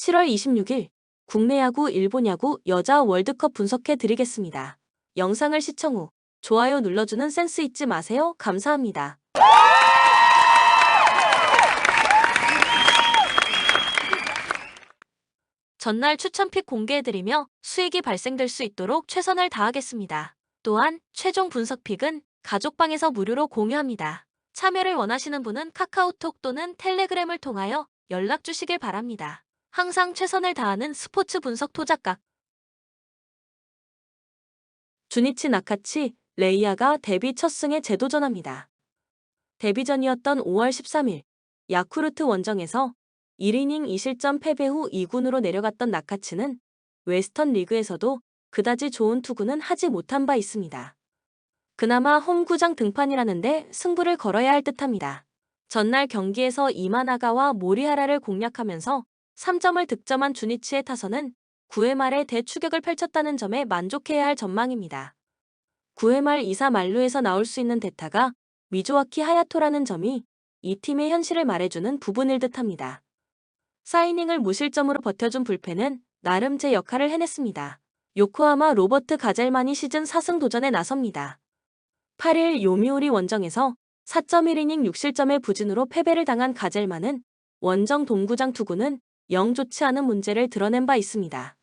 7월 26일 국내 야구, 일본 야구, 여자 월드컵 분석해 드리겠습니다. 영상을 시청 후 좋아요 눌러주는 센스 잊지 마세요. 감사합니다. 전날 추천픽 공개해드리며 수익이 발생될 수 있도록 최선을 다하겠습니다. 또한 최종 분석픽은 가족방에서 무료로 공유합니다. 참여를 원하시는 분은 카카오톡 또는 텔레그램을 통하여 연락 주시길 바랍니다. 항상 최선을 다하는 스포츠 분석 토작각. 주니치 나카치, 레이아가 데뷔 첫 승에 재도전합니다. 데뷔전이었던 5월 13일 야쿠르트 원정에서 1이닝 2실점 패배 후 2군으로 내려갔던 나카치는 웨스턴 리그에서도 그다지 좋은 투구는 하지 못한 바 있습니다. 그나마 홈구장 등판이라는데 승부를 걸어야 할 듯합니다. 전날 경기에서 이마나가와 모리하라를 공략하면서 3점을 득점한 주니치의 타선은 9회 말에 대추격을 펼쳤다는 점에 만족해야 할 전망입니다. 9회 말 2사 만루에서 나올 수 있는 대타가 미조아키 하야토라는 점이 이 팀의 현실을 말해주는 부분일 듯합니다. 4이닝을 무실점으로 버텨준 불펜은 나름 제 역할을 해냈습니다. 요코하마 로버트 가젤만이 시즌 4승 도전에 나섭니다. 8일 요미우리 원정에서 4.1이닝 6실점의 부진으로 패배를 당한 가젤만은 원정 돔구장 투구는 영 좋지 않은 문제를 드러낸 바 있습니다.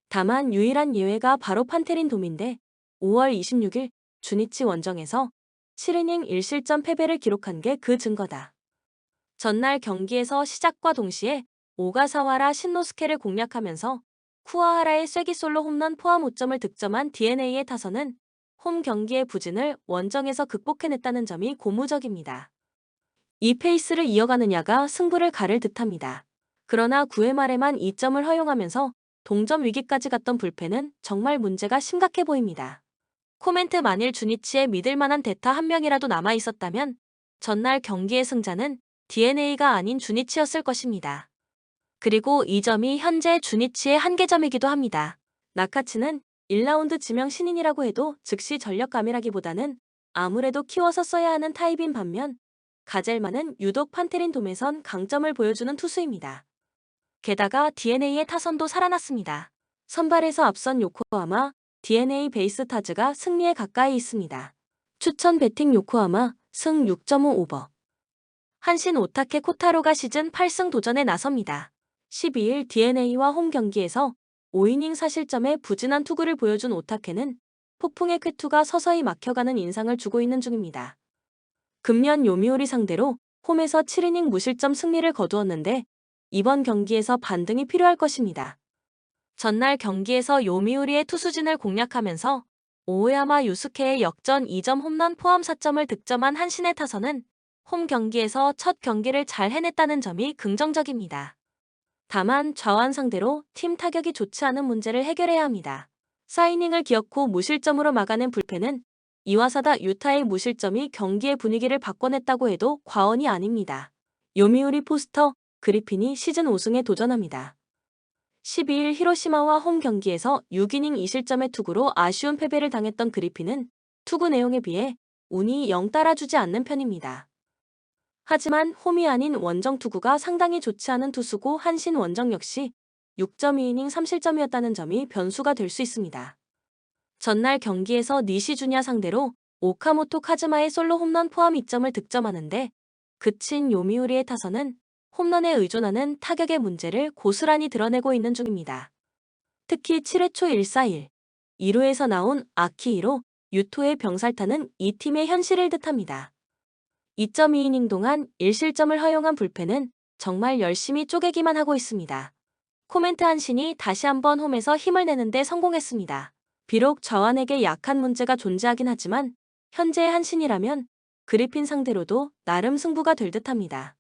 다만 유일한 예외가 바로 판테린 돔인데 5월 26일 주니치 원정에서 7이닝 1실점 패배를 기록한 게 그 증거다. 전날 경기에서 시작과 동시에 오가사와라 신노스케를 공략하면서 쿠아하라의 쐐기 솔로 홈런 포함 5점을 득점한 DeNA의 타선은 홈 경기의 부진을 원정에서 극복해냈다는 점이 고무적입니다. 이 페이스를 이어가느냐가 승부를 가를 듯합니다. 그러나 9회 말에만 2점을 허용하면서 동점 위기까지 갔던 불펜은 정말 문제가 심각해 보입니다. 코멘트 만일 주니치에 믿을 만한 대타 한 명이라도 남아 있었다면 전날 경기의 승자는 DeNA가 아닌 주니치였을 것입니다. 그리고 이 점이 현재 주니치의 한계점이기도 합니다. 나카치는 1라운드 지명 신인이라고 해도 즉시 전력감이라기보다는 아무래도 키워서 써야 하는 타입인 반면 가젤만은 유독 판테린 돔에선 강점을 보여주는 투수입니다. 게다가 DeNA의 타선도 살아났습니다. 선발에서 앞선 요코하마, DeNA 베이스타즈가 승리에 가까이 있습니다. 추천 배팅 요코하마, 승 6.5 오버. 한신 오타케 코타로가 시즌 8승 도전에 나섭니다. 12일 DeNA와 홈 경기에서 5이닝 4실점의 부진한 투구를 보여준 오타케는 폭풍의 쾌투가 서서히 막혀가는 인상을 주고 있는 중입니다. 금년 요미우리 상대로 홈에서 7이닝 무실점 승리를 거두었는데 이번 경기에서 반등이 필요할 것입니다. 전날 경기에서 요미우리의 투수진을 공략하면서 오오야마 유스케의 역전 2점 홈런 포함 4점을 득점한 한신의 타선은 홈 경기에서 첫 경기를 잘 해냈다는 점이 긍정적입니다. 다만 좌완 상대로 팀 타격이 좋지 않은 문제를 해결해야 합니다. 4이닝을 기어코 무실점으로 막아낸 불펜은 이와사다 유타의 무실점이 경기의 분위기를 바꿔냈다고 해도 과언이 아닙니다. 요미우리 포스터 그리핀이 시즌 5승에 도전합니다. 12일 히로시마와 홈 경기에서 6이닝 2실점의 투구로 아쉬운 패배를 당했던 그리핀은 투구 내용에 비해 운이 영 따라주지 않는 편입니다. 하지만 홈이 아닌 원정 투구가 상당히 좋지 않은 투수고 한신 원정 역시 6.2이닝 3실점이었다는 점이 변수가 될 수 있습니다. 전날 경기에서 니시주냐 상대로 오카모토 카즈마의 솔로 홈런 포함 2점을 득점하는데 그친 요미우리의 타선은 홈런에 의존하는 타격의 문제를 고스란히 드러내고 있는 중입니다. 특히 7회 초 1-4-1, 2루에서 나온 아키히로, 유토의 병살타는 이 팀의 현실일 듯합니다. 2.2이닝 동안 1실점을 허용한 불펜은 정말 열심히 쪼개기만 하고 있습니다. 코멘트 한신이 다시 한번 홈에서 힘을 내는데 성공했습니다. 비록 좌완에게 약한 문제가 존재하긴 하지만 현재의 한신이라면 그리핀 상대로도 나름 승부가 될 듯합니다.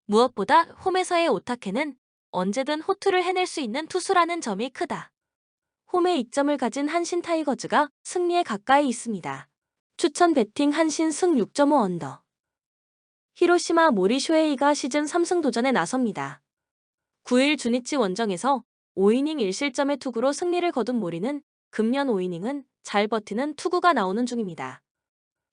무엇보다 홈에서의 오타케는 언제든 호투를 해낼 수 있는 투수라는 점이 크다. 홈에 이점을 가진 한신 타이거즈가 승리에 가까이 있습니다. 추천 배팅 한신 승 6.5 언더. 히로시마 모리 쇼헤이가 시즌 3승 도전에 나섭니다. 9일 주니치 원정에서 5이닝 1실점의 투구로 승리를 거둔 모리는 금년 5이닝은 잘 버티는 투구가 나오는 중입니다.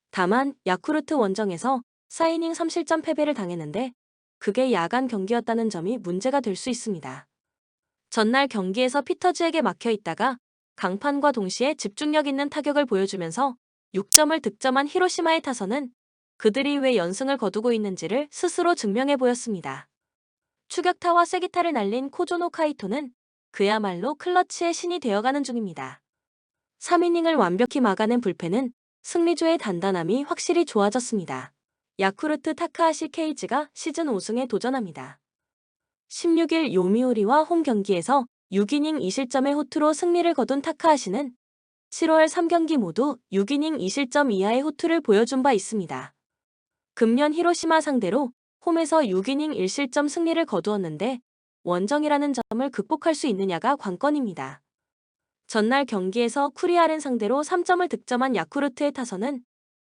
다만 야쿠르트 원정에서 4이닝 3실점 패배를 당했는데 그게 야간 경기였다는 점이 문제가 될 수 있습니다. 전날 경기에서 피터즈에게 막혀 있다가 강판과 동시에 집중력 있는 타격을 보여주면서 6점을 득점한 히로시마의 타선은 그들이 왜 연승을 거두고 있는지를 스스로 증명해 보였습니다. 추격타와 쐐기타를 날린 코조노 카이토는 그야말로 클러치의 신이 되어가는 중입니다. 3이닝을 완벽히 막아낸 불펜은 승리조의 단단함이 확실히 좋아졌습니다. 야쿠르트 타카하시 케이지가 시즌 5승에 도전합니다. 16일 요미우리와 홈 경기에서 6이닝 2실점의 호투로 승리를 거둔 타카하시는 7월 3경기 모두 6이닝 2실점 이하의 호투를 보여준 바 있습니다. 금년 히로시마 상대로 홈에서 6이닝 1실점 승리를 거두었는데 원정이라는 점을 극복할 수 있느냐가 관건입니다. 전날 경기에서 쿠리아렌 상대로 3점을 득점한 야쿠르트의 타선은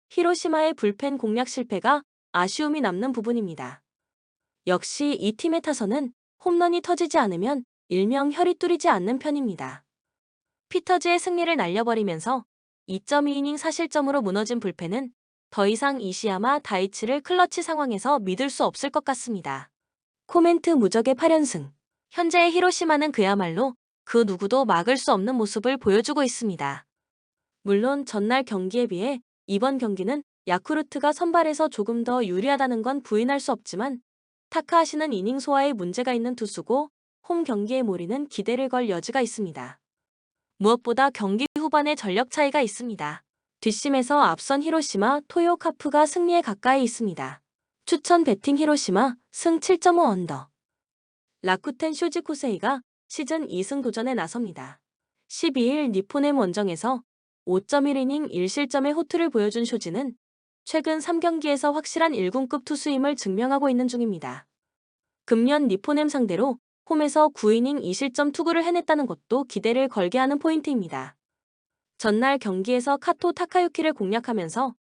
히로시마의 불펜 공략 실패가 아쉬움이 남는 부분입니다. 역시 이 팀의 타선은 홈런이 터지지 않으면 일명 혈이 뚫리지 않는 편입니다. 피터즈의 승리를 날려버리면서 2.2이닝 4실점으로 무너진 불펜은 더 이상 이시야마 다이치를 클러치 상황에서 믿을 수 없을 것 같습니다. 코멘트 무적의 8연승. 현재의 히로시마는 그야말로 그 누구도 막을 수 없는 모습을 보여주고 있습니다. 물론 전날 경기에 비해 이번 경기는 야쿠르트가 선발에서 조금 더 유리하다는 건 부인할 수 없지만 타카하시는 이닝 소화에 문제가 있는 투수고 홈 경기의 몰이는 기대를 걸 여지가 있습니다. 무엇보다 경기 후반에 전력 차이가 있습니다. 뒷심에서 앞선 히로시마 토요카프가 승리에 가까이 있습니다. 추천 배팅 히로시마 승 7.5 언더. 라쿠텐 쇼지 코세이가 시즌 2승 도전에 나섭니다. 12일 니포넴 원정에서 5.1이닝 1실점의 호투를 보여준 쇼지는 최근 3경기에서 확실한 1군급 투수임을 증명하고 있는 중입니다. 금년 니포넴 상대로 홈에서 9이닝 2실점 투구를 해냈다는 것도 기대를 걸게 하는 포인트입니다. 전날 경기에서 카토 타카유키를 공략하면서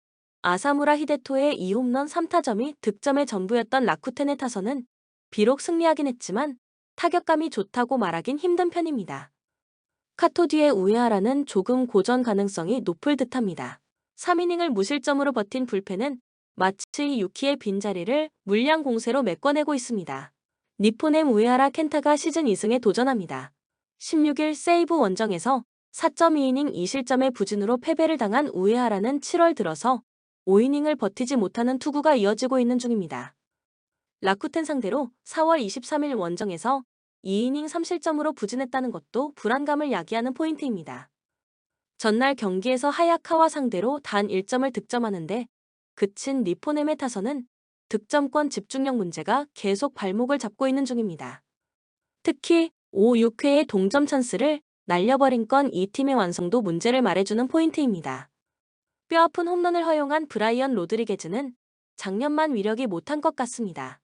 아사무라 히데토의 2홈런 3타점이 득점의 전부였던 라쿠텐의 타선은 비록 승리하긴 했지만 타격감이 좋다고 말하긴 힘든 편입니다. 카토 뒤에 우에하라는 조금 고전 가능성이 높을 듯합니다. 3이닝을 무실점으로 버틴 불펜은 마치 유키의 빈자리를 물량 공세로 메꿔내고 있습니다. 니포넴 우에하라 켄타가 시즌 2승에 도전합니다. 16일 세이브 원정에서 4.2이닝 2실점의 부진으로 패배를 당한 우에하라는 7월 들어서 5이닝을 버티지 못하는 투구가 이어지고 있는 중입니다. 라쿠텐 상대로 4월 23일 원정에서 2이닝 3실점으로 부진했다는 것도 불안감을 야기하는 포인트입니다. 전날 경기에서 하야카와 상대로 단 1점을 득점하는데 그친 니포넴의 타선은 득점권 집중력 문제가 계속 발목을 잡고 있는 중입니다. 특히 5, 6회의 동점 찬스를 날려버린 건 이 팀의 완성도 문제를 말해주는 포인트입니다. 뼈아픈 홈런을 허용한 브라이언 로드리게즈는 작년만 위력이 못한 것 같습니다.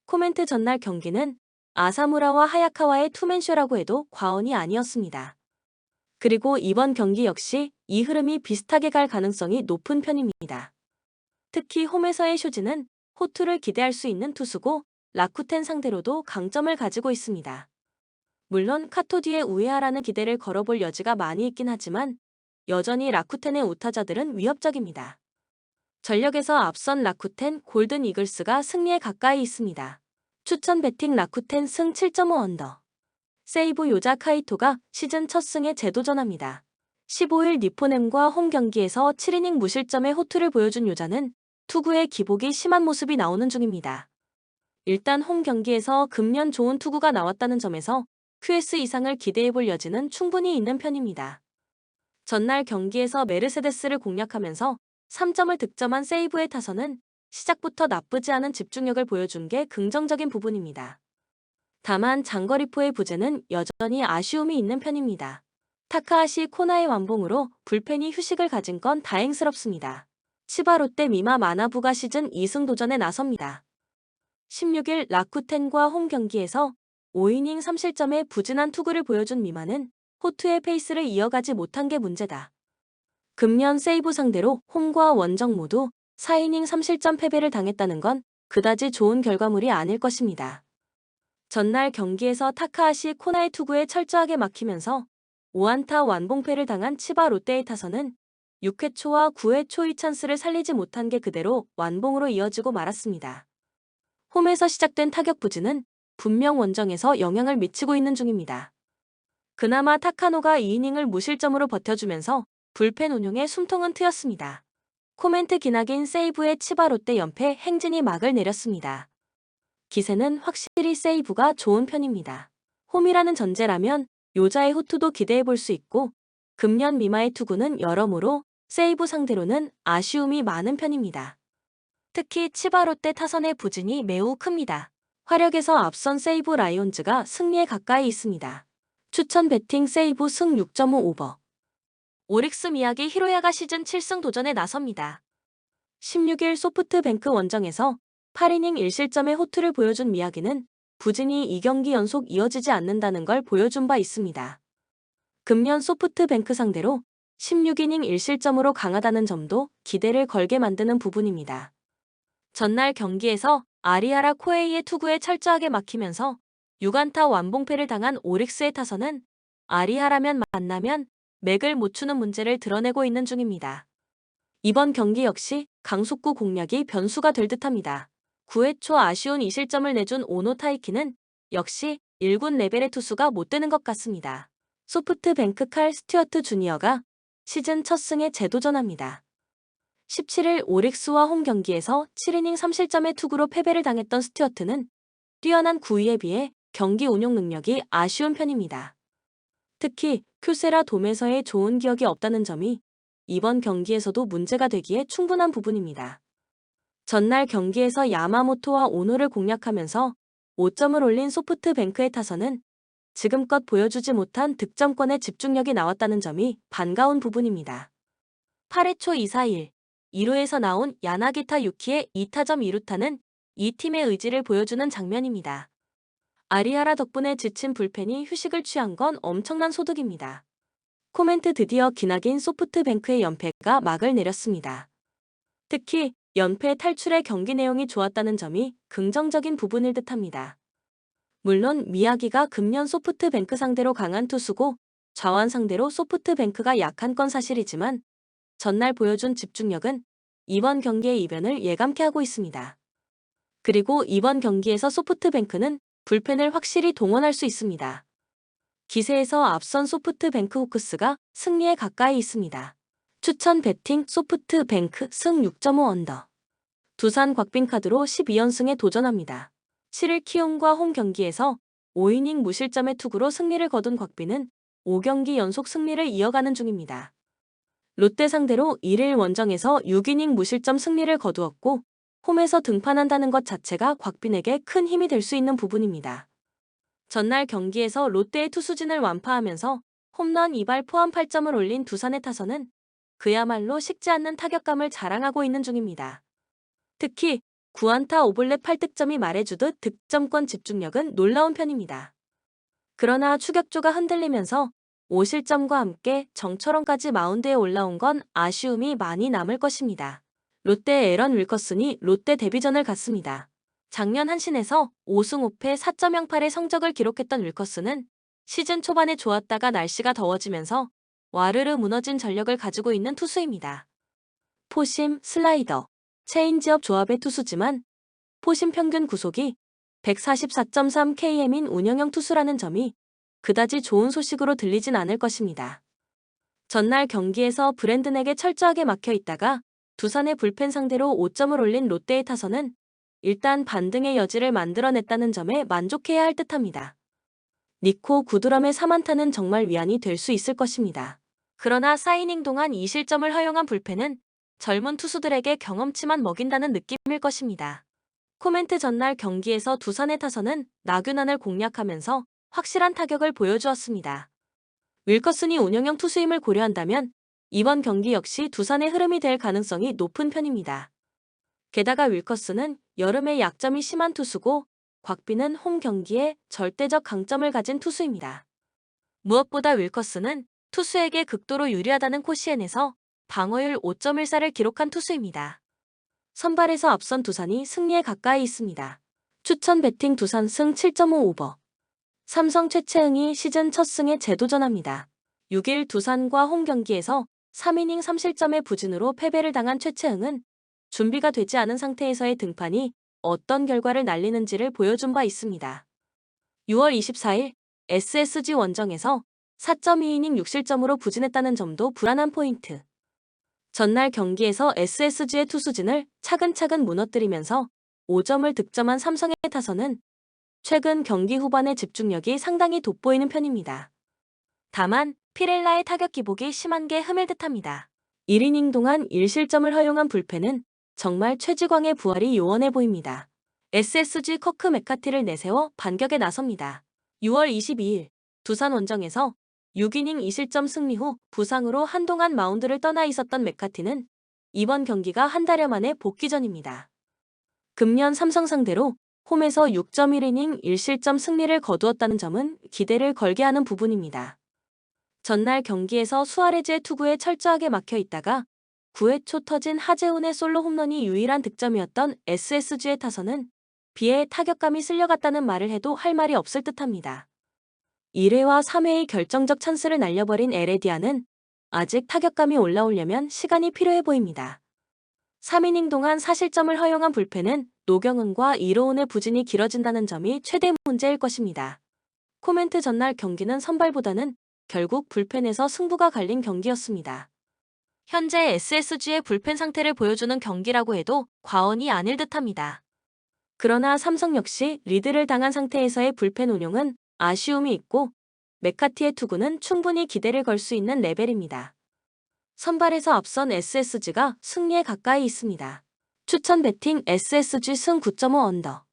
코멘트 전날 경기는 아사무라와 하야카와의 투맨쇼라고 해도 과언이 아니었습니다. 그리고 이번 경기 역시 이 흐름이 비슷하게 갈 가능성이 높은 편입니다. 특히 홈에서의 쇼지는 호투를 기대할 수 있는 투수고 라쿠텐 상대로도 강점을 가지고 있습니다. 물론 카토 뒤에 우에하라는 기대를 걸어볼 여지가 많이 있긴 하지만 여전히 라쿠텐의 우타자들은 위협적입니다. 전력에서 앞선 라쿠텐 골든 이글스가 승리에 가까이 있습니다. 추천 배팅 라쿠텐 승 7.5 언더. 세이브 요자 카이토가 시즌 첫 승에 재도전합니다. 15일 니포넴과 홈 경기에서 7이닝 무실점의 호투를 보여준 요자는 투구의 기복이 심한 모습이 나오는 중입니다. 일단 홈 경기에서 금년 좋은 투구가 나왔다는 점에서 QS 이상을 기대해볼 여지는 충분히 있는 편입니다. 전날 경기에서 메르세데스를 공략하면서 3점을 득점한 세이브의 타선은 시작부터 나쁘지 않은 집중력을 보여준 게 긍정적인 부분입니다. 다만 장거리포의 부재는 여전히 아쉬움이 있는 편입니다. 타카하시 코나의 완봉으로 불펜이 휴식을 가진 건 다행스럽습니다. 치바 롯데 미마 마나부가 시즌 2승 도전에 나섭니다. 16일 라쿠텐과 홈 경기에서 5이닝 3실점의 부진한 투구를 보여준 미마는 호투의 페이스를 이어가지 못한 게 문제다. 금년 세이브 상대로 홈과 원정 모두 4이닝 3실점 패배를 당했다는 건 그다지 좋은 결과물이 아닐 것입니다. 전날 경기에서 타카하시 코나의 투구에 철저하게 막히면서 5안타 완봉패를 당한 치바 롯데의 타선은 6회 초와 9회 초의 찬스를 살리지 못한 게 그대로 완봉으로 이어지고 말았습니다. 홈에서 시작된 타격 부진은 분명 원정에서 영향을 미치고 있는 중입니다. 그나마 타카노가 2이닝을 무실점으로 버텨주면서 불펜 운용에 숨통은 트였습니다. 코멘트 기나긴 세이브의 치바 롯데 연패 행진이 막을 내렸습니다. 기세는 확실히 세이브가 좋은 편입니다. 홈이라는 전제라면 요자의 호투도 기대해볼 수 있고 금년 미마의 투구는 여러모로 세이브 상대로는 아쉬움이 많은 편입니다. 특히 치바 롯데 타선의 부진이 매우 큽니다. 화력에서 앞선 세이브 라이온즈가 승리에 가까이 있습니다. 추천 배팅 세이브 승 6.5 오버. 오릭스 미야기 히로야가 시즌 7승 도전에 나섭니다. 16일 소프트뱅크 원정에서 8이닝 1실점의 호투를 보여준 미야기는 부진이 2경기 연속 이어지지 않는다는 걸 보여준 바 있습니다. 금년 소프트뱅크 상대로 16이닝 1실점으로 강하다는 점도 기대를 걸게 만드는 부분입니다. 전날 경기에서 아리아라 코에이의 투구에 철저하게 막히면서 6안타 완봉패를 당한 오릭스의 타선은 아리아라면 만나면 맥을 못 추는 문제를 드러내고 있는 중입니다. 이번 경기 역시 강속구 공략이 변수가 될 듯합니다. 9회 초 아쉬운 2실점을 내준 오노 타이키는 역시 1군 레벨의 투수가 못 되는 것 같습니다. 소프트뱅크 칼 스튜어트 주니어가 시즌 첫 승에 재도전합니다. 17일 오릭스와 홈 경기에서 7이닝 3실점의 투구로 패배를 당했던 스튜어트는 뛰어난 구위에 비해 경기 운용 능력이 아쉬운 편입니다. 특히 큐세라 돔에서의 좋은 기억이 없다는 점이 이번 경기에서도 문제가 되기에 충분한 부분입니다. 전날 경기에서 야마모토와 오노를 공략하면서 5점을 올린 소프트뱅크의 타선은 지금껏 보여주지 못한 득점권에 집중력이 나왔다는 점이 반가운 부분입니다. 8회 초 2-4-1, 2루에서 나온 야나기타 유키의 2타점 2루타는 이 팀의 의지를 보여주는 장면입니다. 아리아라 덕분에 지친 불펜이 휴식을 취한 건 엄청난 소득입니다. 코멘트 드디어 기나긴 소프트뱅크의 연패가 막을 내렸습니다. 특히 연패 탈출의 경기 내용이 좋았다는 점이 긍정적인 부분일 듯합니다. 물론 미야기가 금년 소프트뱅크 상대로 강한 투수고 좌완 상대로 소프트뱅크가 약한 건 사실이지만 전날 보여준 집중력은 이번 경기의 이변을 예감케 하고 있습니다. 그리고 이번 경기에서 소프트뱅크는 불펜을 확실히 동원할 수 있습니다. 기세에서 앞선 소프트뱅크 호크스가 승리에 가까이 있습니다. 추천 배팅 소프트뱅크 승 6.5 언더. 두산 곽빈카드로 12연승에 도전합니다. 7일 키움과 홈 경기에서 5이닝 무실점의 투구로 승리를 거둔 곽빈은 5경기 연속 승리를 이어가는 중입니다. 롯데 상대로 1일 원정에서 6이닝 무실점 승리를 거두었고 홈에서 등판한다는 것 자체가 곽빈에게 큰 힘이 될 수 있는 부분입니다. 전날 경기에서 롯데의 투수진을 완파하면서 홈런 2발 포함 8점을 올린 두산의 타선은 그야말로 식지 않는 타격감을 자랑하고 있는 중입니다. 특히 9안타 오블렛 8득점이 말해주듯 득점권 집중력은 놀라운 편입니다. 그러나 추격조가 흔들리면서 5실점과 함께 정철원까지 마운드에 올라온 건 아쉬움이 많이 남을 것입니다. 롯데의 에런 윌커슨이 롯데 데뷔전을 갔습니다. 작년 한신에서 5승 5패 4.08의 성적을 기록했던 윌커슨은 시즌 초반에 좋았다가 날씨가 더워지면서 와르르 무너진 전력을 가지고 있는 투수입니다. 포심, 슬라이더, 체인지업 조합의 투수지만 포심 평균 구속이 144.3km인 운영형 투수라는 점이 그다지 좋은 소식으로 들리진 않을 것입니다. 전날 경기에서 브랜든에게 철저하게 막혀 있다가 두산의 불펜 상대로 5점을 올린 롯데의 타선은 일단 반등의 여지를 만들어냈다는 점에 만족해야 할 듯합니다. 니코 구드럼의 3안타는 정말 위안이 될 수 있을 것입니다. 그러나 4이닝 동안 2실점을 허용한 불펜은 젊은 투수들에게 경험치만 먹인다는 느낌일 것입니다. 코멘트 전날 경기에서 두산의 타선은 나균안을 공략하면서 확실한 타격을 보여주었습니다. 윌커슨이 운영형 투수임을 고려한다면 이번 경기 역시 두산의 흐름이 될 가능성이 높은 편입니다. 게다가 윌커슨은 여름에 약점이 심한 투수고 곽빈은 홈 경기에 절대적 강점을 가진 투수입니다. 무엇보다 윌커슨은 투수에게 극도로 유리하다는 코시엔에서 방어율 5.14를 기록한 투수입니다. 선발에서 앞선 두산이 승리에 가까이 있습니다. 추천 배팅 두산 승 7.5 오버. 삼성 최채응이 시즌 첫 승에 재도전합니다. 6일 두산과 홈 경기에서 3이닝 3실점의 부진으로 패배를 당한 최채응은 준비가 되지 않은 상태에서의 등판이 어떤 결과를 날리는지를 보여준 바 있습니다. 6월 24일 SSG 원정에서 4.2이닝 6실점으로 부진했다는 점도 불안한 포인트. 전날 경기에서 SSG의 투수진을 차근차근 무너뜨리면서 5점을 득점한 삼성의 타선은 최근 경기 후반의 집중력이 상당히 돋보이는 편입니다. 다만 피렐라의 타격 기복이 심한 게 흠일 듯합니다. 1이닝 동안 1실점을 허용한 불펜은 정말 최지광의 부활이 요원해 보입니다. SSG 커크 메카티를 내세워 반격에 나섭니다. 6월 22일 두산 원정에서 6이닝 2실점 승리 후 부상으로 한동안 마운드를 떠나 있었던 메카티는 이번 경기가 한 달여 만에 복귀전입니다. 금년 삼성 상대로 홈에서 6.1이닝 1실점 승리를 거두었다는 점은 기대를 걸게 하는 부분입니다. 전날 경기에서 수아레즈의 투구에 철저하게 막혀 있다가 9회 초 터진 하재훈의 솔로 홈런이 유일한 득점이었던 SSG의 타선은 비에 타격감이 쓸려갔다는 말을 해도 할 말이 없을 듯합니다. 1회와 3회의 결정적 찬스를 날려버린 에레디아는 아직 타격감이 올라오려면 시간이 필요해 보입니다. 3이닝 동안 4실점을 허용한 불펜은 노경은과 이로운의 부진이 길어진다는 점이 최대 문제일 것입니다. 코멘트 전날 경기는 선발보다는 결국 불펜에서 승부가 갈린 경기였습니다. 현재 SSG의 불펜 상태를 보여주는 경기라고 해도 과언이 아닐 듯합니다. 그러나 삼성 역시 리드를 당한 상태에서의 불펜 운용은 아쉬움이 있고 메카티의 투구는 충분히 기대를 걸 수 있는 레벨입니다. 선발에서 앞선 SSG가 승리에 가까이 있습니다. 추천 배팅 SSG 승 9.5 언더.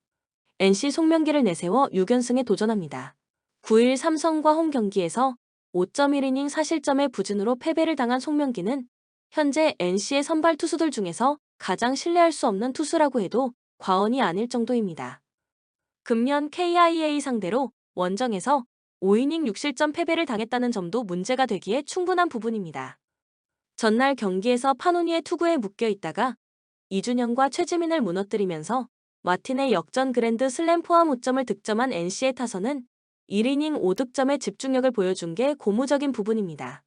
NC 송명기를 내세워 6연승에 도전합니다. 9일 삼성과 홈 경기에서 5.1이닝 4실점의 부진으로 패배를 당한 송명기는 현재 NC의 선발 투수들 중에서 가장 신뢰할 수 없는 투수라고 해도 과언이 아닐 정도입니다. 금년 KIA 상대로 원정에서 5이닝 6실점 패배를 당했다는 점도 문제가 되기에 충분한 부분입니다. 전날 경기에서 파노니의 투구에 묶여 있다가 이준영과 최지민을 무너뜨리면서 마틴의 역전 그랜드 슬램 포함 5점을 득점한 NC의 타선은 1이닝 5득점의 집중력을 보여준 게 고무적인 부분입니다.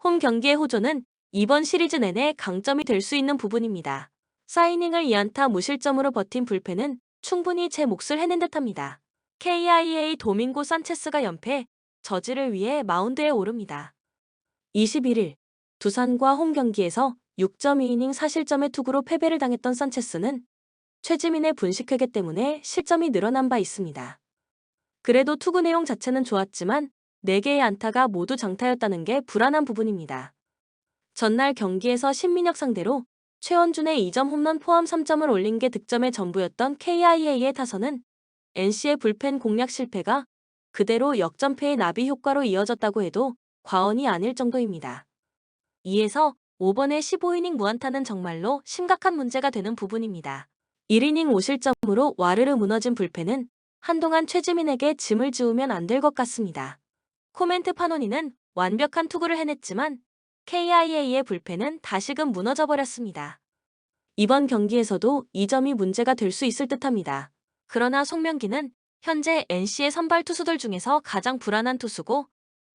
홈 경기의 호조는 이번 시리즈 내내 강점이 될 수 있는 부분입니다. 4이닝을 2안타 무실점으로 버틴 불펜은 충분히 제 몫을 해낸 듯합니다. KIA 도밍고 산체스가 연패, 저지를 위해 마운드에 오릅니다. 21일 두산과 홈 경기에서 6.2이닝 4실점의 투구로 패배를 당했던 산체스는 최지민의 분식회계 때문에 실점이 늘어난 바 있습니다. 그래도 투구 내용 자체는 좋았지만 4개의 안타가 모두 장타였다는 게 불안한 부분입니다. 전날 경기에서 신민혁 상대로 최원준의 2점 홈런 포함 3점을 올린 게 득점의 전부였던 KIA의 타선은 NC의 불펜 공략 실패가 그대로 역전패의 나비 효과로 이어졌다고 해도 과언이 아닐 정도입니다. 이에서 5번의 15이닝 무안타는 정말로 심각한 문제가 되는 부분입니다. 1이닝 5실점으로 와르르 무너진 불펜은 한동안 최지민에게 짐을 지우면 안 될 것 같습니다. 코멘트 파노니는 완벽한 투구를 해냈지만 KIA의 불펜은 다시금 무너져버렸습니다. 이번 경기에서도 이 점이 문제가 될 수 있을 듯합니다. 그러나 송명기는 현재 NC의 선발 투수들 중에서 가장 불안한 투수고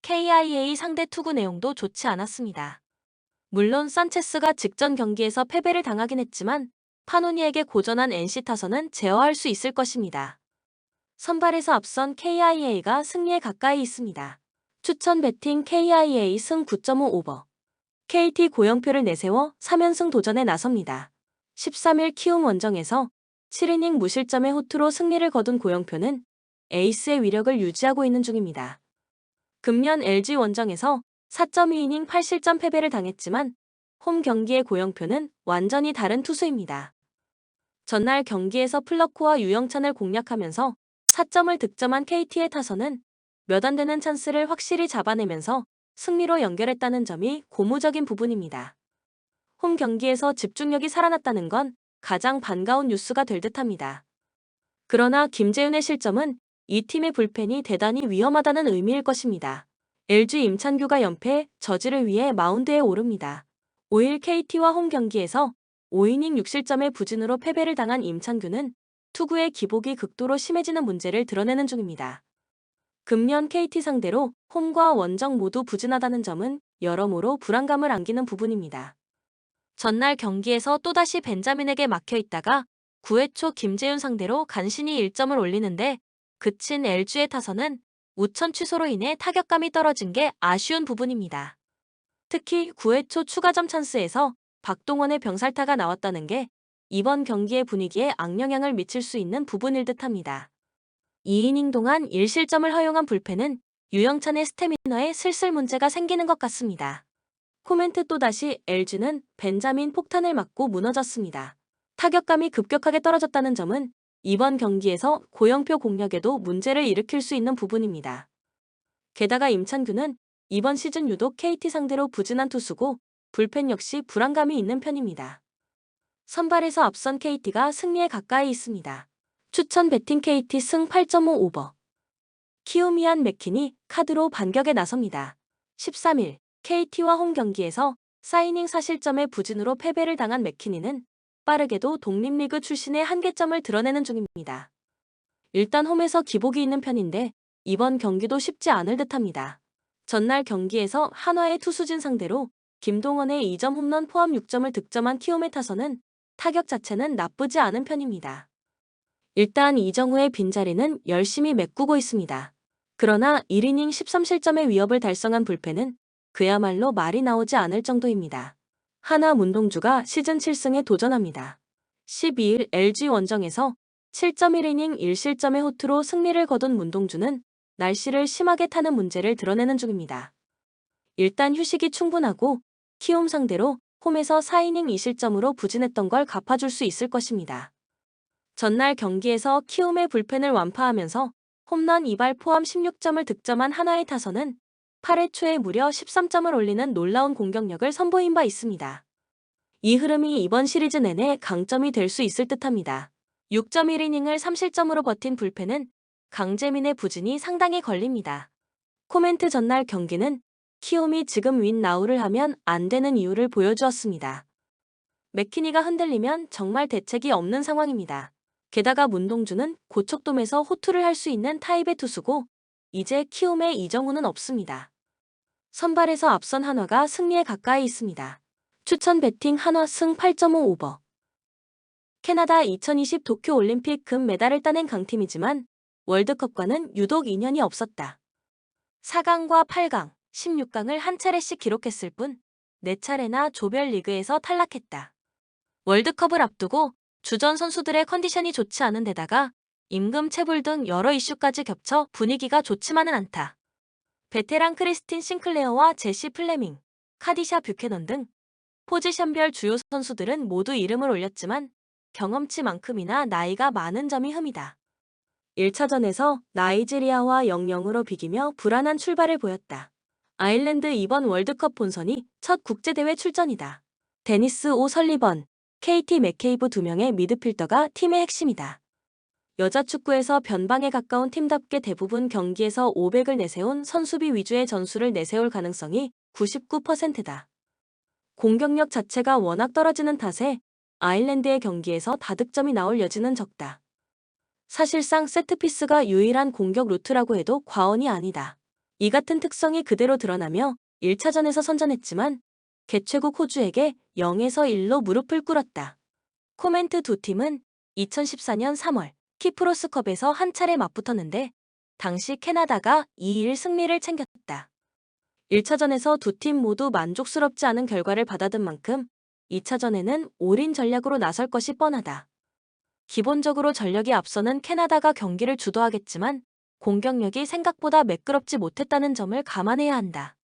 KIA 상대 투구 내용도 좋지 않았습니다. 물론 산체스가 직전 경기에서 패배를 당하긴 했지만 파노니에게 고전한 NC 타선은 제어할 수 있을 것입니다. 선발에서 앞선 KIA가 승리에 가까이 있습니다. 추천 배팅 KIA 승 9.5 오버. KT 고영표를 내세워 3연승 도전에 나섭니다. 13일 키움 원정에서 7이닝 무실점의 호투로 승리를 거둔 고영표는 에이스의 위력을 유지하고 있는 중입니다. 금년 LG 원정에서 4.2이닝 8실점 패배를 당했지만 홈 경기의 고영표는 완전히 다른 투수입니다. 전날 경기에서 플러코와 유영찬을 공략하면서 4점을 득점한 KT의 타선은 몇 안 되는 찬스를 확실히 잡아내면서 승리로 연결했다는 점이 고무적인 부분입니다. 홈 경기에서 집중력이 살아났다는 건 가장 반가운 뉴스가 될 듯합니다. 그러나 김재윤의 실점은 이 팀의 불펜이 대단히 위험하다는 의미일 것입니다. LG 임찬규가 연패, 저지를 위해 마운드에 오릅니다. 5일 KT와 홈 경기에서 5이닝 6실점의 부진으로 패배를 당한 임찬규는 투구의 기복이 극도로 심해지는 문제를 드러내는 중입니다. 금년 KT 상대로 홈과 원정 모두 부진하다는 점은 여러모로 불안감을 안기는 부분입니다. 전날 경기에서 또다시 벤자민에게 막혀 있다가 9회 초 김재윤 상대로 간신히 1점을 올리는데 그친 LG의 타선은 우천 취소로 인해 타격감이 떨어진 게 아쉬운 부분입니다. 특히 9회 초 추가점 찬스에서 박동원의 병살타가 나왔다는 게 이번 경기의 분위기에 악영향을 미칠 수 있는 부분일 듯합니다. 2이닝 동안 1실점을 허용한 불펜은 유영찬의 스태미너에 슬슬 문제가 생기는 것 같습니다. 코멘트 또다시 LG는 벤자민 폭탄을 맞고 무너졌습니다. 타격감이 급격하게 떨어졌다는 점은 이번 경기에서 고영표 공략에도 문제를 일으킬 수 있는 부분입니다. 게다가 임찬규는 이번 시즌 유독 KT 상대로 부진한 투수고 불펜 역시 불안감이 있는 편입니다. 선발에서 앞선 KT가 승리에 가까이 있습니다. 추천 배팅 KT 승 8.5 오버. 키오미안 맥킨이 카드로 반격에 나섭니다. 13일 KT와 홈 경기에서 4이닝 4실점의 부진으로 패배를 당한 맥키니는 빠르게도 독립리그 출신의 한계점을 드러내는 중입니다. 일단 홈에서 기복이 있는 편인데 이번 경기도 쉽지 않을 듯합니다. 전날 경기에서 한화의 투수진 상대로 김동원의 2점 홈런 포함 6점을 득점한 키움의 타선은 타격 자체는 나쁘지 않은 편입니다. 일단 이정우의 빈자리는 열심히 메꾸고 있습니다. 그러나 1이닝 13실점의 위협을 달성한 불펜은 그야말로 말이 나오지 않을 정도입니다. 하나 문동주가 시즌 7승에 도전합니다. 12일 LG 원정에서 7.1이닝 1실점의 호투로 승리를 거둔 문동주는 날씨를 심하게 타는 문제를 드러내는 중입니다. 일단 휴식이 충분하고 키움 상대로 홈에서 4이닝 2실점으로 부진했던 걸 갚아줄 수 있을 것입니다. 전날 경기에서 키움의 불펜을 완파하면서 홈런 2발 포함 16점을 득점한 한화의 타선은 8회 초에 무려 13점을 올리는 놀라운 공격력을 선보인 바 있습니다. 이 흐름이 이번 시리즈 내내 강점이 될 수 있을 듯합니다. 6.1이닝을 3실점으로 버틴 불펜은 강재민의 부진이 상당히 걸립니다. 코멘트 전날 경기는 키움이 지금 윈나우를 하면 안 되는 이유를 보여주었습니다. 맥키니가 흔들리면 정말 대책이 없는 상황입니다. 게다가 문동주는 고척돔에서 호투를 할 수 있는 타입의 투수고 이제 키움의 이정우는 없습니다. 선발에서 앞선 한화가 승리에 가까이 있습니다. 추천 배팅 한화 승 8.5 오버. 캐나다 2020 도쿄올림픽 금메달을 따낸 강팀이지만 월드컵과는 유독 인연이 없었다. 4강과 8강, 16강을 한 차례씩 기록했을 뿐 4차례나 조별리그에서 탈락했다. 월드컵을 앞두고 주전 선수들의 컨디션이 좋지 않은 데다가 임금 체불 등 여러 이슈까지 겹쳐 분위기가 좋지만은 않다. 베테랑 크리스틴 싱클레어와 제시 플레밍, 카디샤 뷰캐넌 등 포지션별 주요 선수들은 모두 이름을 올렸지만 경험치만큼이나 나이가 많은 점이 흠이다. 1차전에서 나이지리아와 0-0으로 비기며 불안한 출발을 보였다. 아일랜드 이번 월드컵 본선이 첫 국제대회 출전이다. 데니스 오 설리번, KT 맥케이브 2명의 미드필더가 팀의 핵심이다. 여자 축구에서 변방에 가까운 팀답게 대부분 경기에서 500을 내세운 선수비 위주의 전술을 내세울 가능성이 99%다. 공격력 자체가 워낙 떨어지는 탓에 아일랜드의 경기에서 다득점이 나올 여지는 적다. 사실상 세트피스가 유일한 공격 루트라고 해도 과언이 아니다. 이 같은 특성이 그대로 드러나며 1차전에서 선전했지만 개최국 호주에게 0에서 1로 무릎을 꿇었다. 코멘트 두 팀은 2014년 3월 키프로스컵에서 한 차례 맞붙었는데 당시 캐나다가 2-1 승리를 챙겼다. 1차전에서 두 팀 모두 만족스럽지 않은 결과를 받아든 만큼 2차전에는 올인 전략으로 나설 것이 뻔하다. 기본적으로 전력이 앞서는 캐나다가 경기를 주도하겠지만 공격력이 생각보다 매끄럽지 못했다는 점을 감안해야 한다.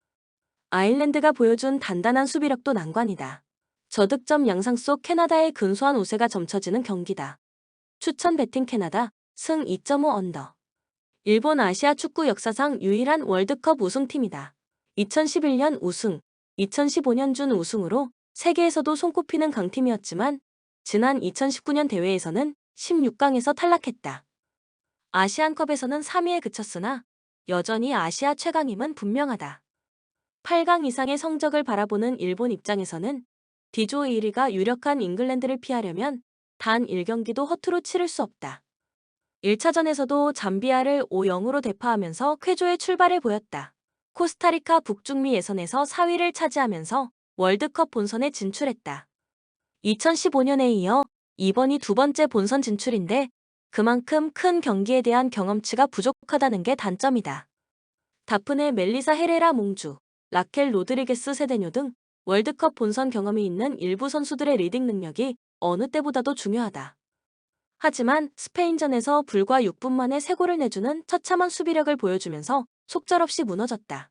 아일랜드가 보여준 단단한 수비력도 난관이다. 저득점 양상 속 캐나다의 근소한 우세가 점쳐지는 경기다. 추천 배팅 캐나다 승 2.5 언더. 일본 아시아 축구 역사상 유일한 월드컵 우승팀이다. 2011년 우승, 2015년 준 우승으로 세계에서도 손꼽히는 강팀이었지만 지난 2019년 대회에서는 16강에서 탈락했다. 아시안컵에서는 3위에 그쳤으나 여전히 아시아 최강임은 분명하다. 8강 이상의 성적을 바라보는 일본 입장에서는 D조 1위가 유력한 잉글랜드를 피하려면 단 1경기도 허투루 치를 수 없다. 1차전에서도 잠비아를 5-0으로 대파하면서 쾌조의 출발을 보였다. 코스타리카 북중미 예선에서 4위를 차지하면서 월드컵 본선에 진출했다. 2015년에 이어 이번이 두 번째 본선 진출인데 그만큼 큰 경기에 대한 경험치가 부족하다는 게 단점이다. 다프네 멜리사 헤레라 몽주, 라켈 로드리게스 세데뇨 등 월드컵 본선 경험이 있는 일부 선수들의 리딩 능력이 어느 때보다도 중요하다. 하지만 스페인전에서 불과 6분 만에 3골을 내주는 처참한 수비력을 보여주면서 속절없이 무너졌다.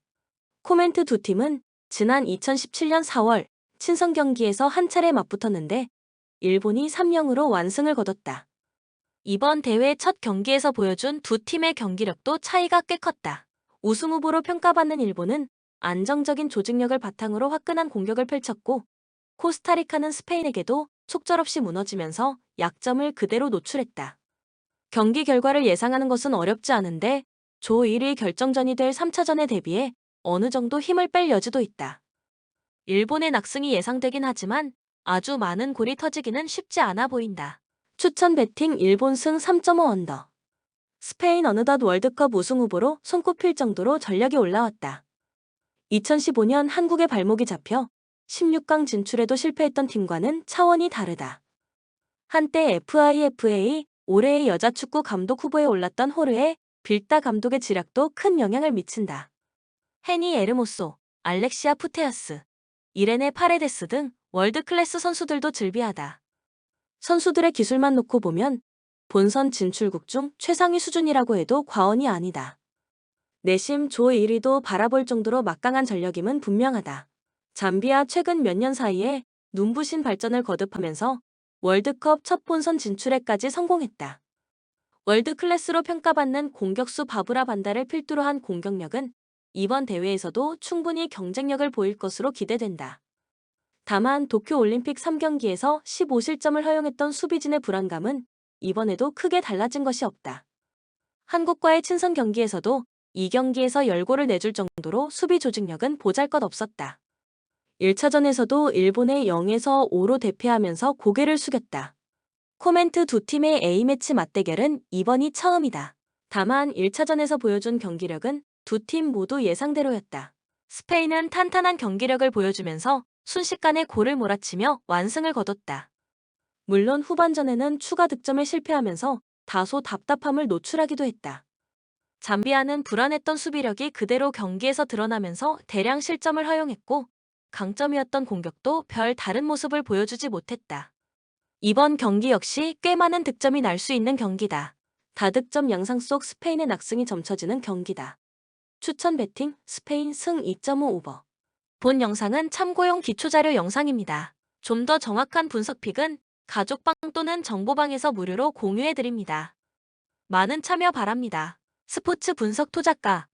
코멘트 두 팀은 지난 2017년 4월 친선 경기에서 한 차례 맞붙었는데 일본이 3-0으로 완승을 거뒀다. 이번 대회 첫 경기에서 보여준 두 팀의 경기력도 차이가 꽤 컸다. 우승 후보로 평가받는 일본은 안정적인 조직력을 바탕으로 화끈한 공격을 펼쳤고 코스타리카는 스페인에게도 속절없이 무너지면서 약점을 그대로 노출했다. 경기 결과를 예상하는 것은 어렵지 않은데 조 1위 결정전이 될 3차전에 대비해 어느 정도 힘을 뺄 여지도 있다. 일본의 낙승이 예상되긴 하지만 아주 많은 골이 터지기는 쉽지 않아 보인다. 추천 배팅 일본 승 3.5 언더. 스페인 어느덧 월드컵 우승 후보로 손꼽힐 정도로 전력이 올라왔다. 2015년 한국의 발목이 잡혀 16강 진출에도 실패했던 팀과는 차원이 다르다. 한때 FIFA 올해의 여자 축구 감독 후보에 올랐던 호르헤 빌다 감독의 지략도 큰 영향을 미친다. 헤니 에르모소, 알렉시아 푸테아스, 이레네 파레데스 등 월드클래스 선수들도 즐비하다. 선수들의 기술만 놓고 보면 본선 진출국 중 최상위 수준이라고 해도 과언이 아니다. 내심 조 1위도 바라볼 정도로 막강한 전력임은 분명하다. 잠비아 최근 몇 년 사이에 눈부신 발전을 거듭하면서 월드컵 첫 본선 진출에까지 성공했다. 월드클래스로 평가받는 공격수 바브라 반다를 필두로 한 공격력은 이번 대회에서도 충분히 경쟁력을 보일 것으로 기대된다. 다만 도쿄올림픽 3경기에서 15실점을 허용했던 수비진의 불안감은 이번에도 크게 달라진 것이 없다. 한국과의 친선 경기에서도 2경기에서 10골을 내줄 정도로 수비 조직력은 보잘것없었다. 1차전에서도 일본의 0에서 5로 대패하면서 고개를 숙였다. 코멘트 두 팀의 A매치 맞대결은 이번이 처음이다. 다만 1차전에서 보여준 경기력은 두 팀 모두 예상대로였다. 스페인은 탄탄한 경기력을 보여주면서 순식간에 골을 몰아치며 완승을 거뒀다. 물론 후반전에는 추가 득점에 실패하면서 다소 답답함을 노출하기도 했다. 잠비아는 불안했던 수비력이 그대로 경기에서 드러나면서 대량 실점을 허용했고 강점이었던 공격도 별 다른 모습을 보여주지 못했다. 이번 경기 역시 꽤 많은 득점이 날 수 있는 경기다. 다득점 양상 속 스페인의 낙승이 점쳐지는 경기다. 추천 배팅 스페인 승 2.5 오버. 본 영상은 참고용 기초자료 영상입니다. 좀 더 정확한 분석픽은 가족방 또는 정보방에서 무료로 공유해드립니다. 많은 참여 바랍니다. 스포츠 분석 토작가